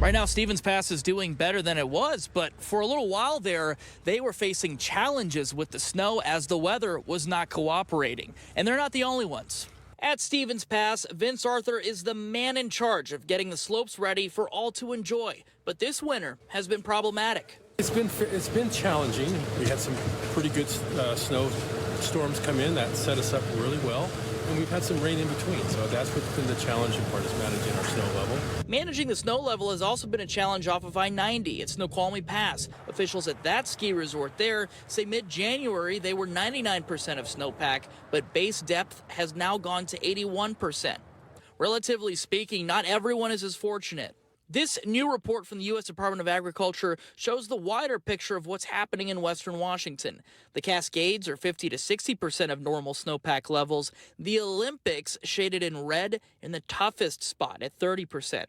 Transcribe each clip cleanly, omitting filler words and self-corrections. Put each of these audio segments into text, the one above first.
Right now, Stevens Pass is doing better than it was, but for a little while there, they were facing challenges with the snow as the weather was not cooperating. And they're not the only ones. At Stevens Pass, Vince Arthur is the man in charge of getting the slopes ready for all to enjoy. But this winter has been problematic. It's been challenging. We had some pretty good snow storms come in that set us up really well. And we've had some rain in between, so that's what's been the challenging part, is managing our snow level. Managing the snow level has also been a challenge off of I-90 at Snoqualmie Pass. Officials at that ski resort there say mid-January they were 99% of snowpack, but base depth has now gone to 81%. Relatively speaking, not everyone is as fortunate. This new report from the U.S. Department of Agriculture shows the wider picture of what's happening in western Washington. The Cascades are 50 to 60% of normal snowpack levels. The Olympics, shaded in red, in the toughest spot at 30%.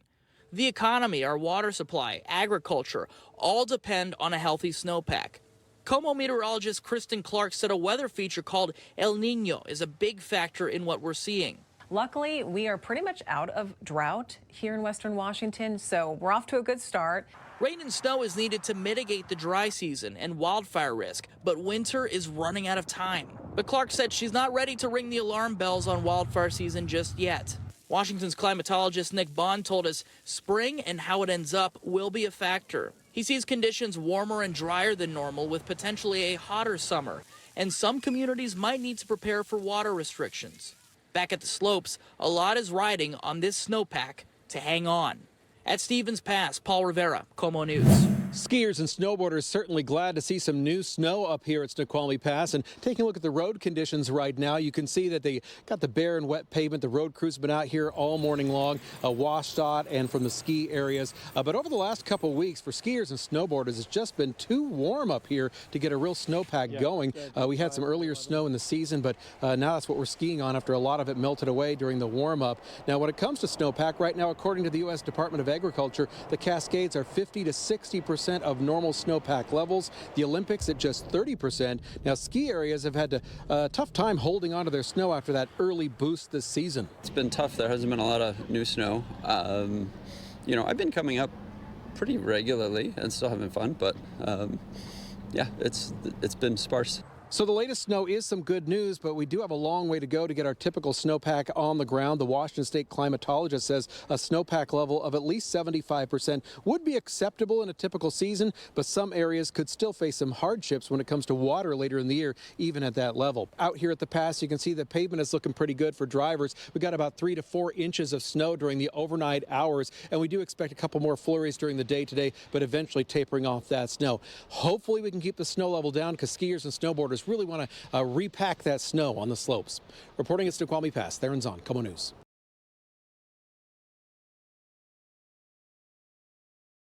The economy, our water supply, agriculture, all depend on a healthy snowpack. KOMO meteorologist Kristin said a weather feature called El Nino is a big factor in what we're seeing. Luckily, we are pretty much out of drought here in western Washington, so we're off to a good start. Rain and snow is needed to mitigate the dry season and wildfire risk, but winter is running out of time. But Clark said she's not ready to ring the alarm bells on wildfire season just yet. Washington's climatologist Nick Bond told us spring and how it ends up will be a factor. He sees conditions warmer and drier than normal with potentially a hotter summer, and some communities might need to prepare for water restrictions. Back at the slopes, a lot is riding on this snowpack to hang on. At Stevens Pass, Paul Rivera, KOMO News. Skiers and snowboarders certainly glad to see some new snow up here at Snoqualmie Pass. And taking a look at the road conditions right now, you can see that they got the bare and wet pavement. The road crews have been out here all morning long, washed out and from the ski areas. But over the last couple of weeks for skiers and snowboarders, it's just been too warm up here to get a real snowpack going. We had some earlier snow in the season, but now that's what we're skiing on after a lot of it melted away during the warm-up. Now, when it comes to snowpack, right now, according to the U.S. Department of Agriculture, the Cascades are 50 to 60% of normal snowpack levels. The Olympics at just 30%. Now, ski areas have had a tough time holding on to their snow after that early boost this season. It's been tough. There hasn't been a lot of new snow. I've been coming up pretty regularly and still having fun, but yeah, it's been sparse. So the latest snow is some good news, but we do have a long way to go to get our typical snowpack on the ground. The Washington State climatologist says a snowpack level of at least 75% would be acceptable in a typical season, but some areas could still face some hardships when it comes to water later in the year, even at that level. Out here at the pass, you can see the pavement is looking pretty good for drivers. We got about 3 to 4 inches of snow during the overnight hours, and we do expect a couple more flurries during the day today, but eventually tapering off that snow. Hopefully we can keep the snow level down because skiers and snowboarders really want to repack that snow on the slopes. Reporting at Snoqualmie Pass, Theron Zahn, KOMO News.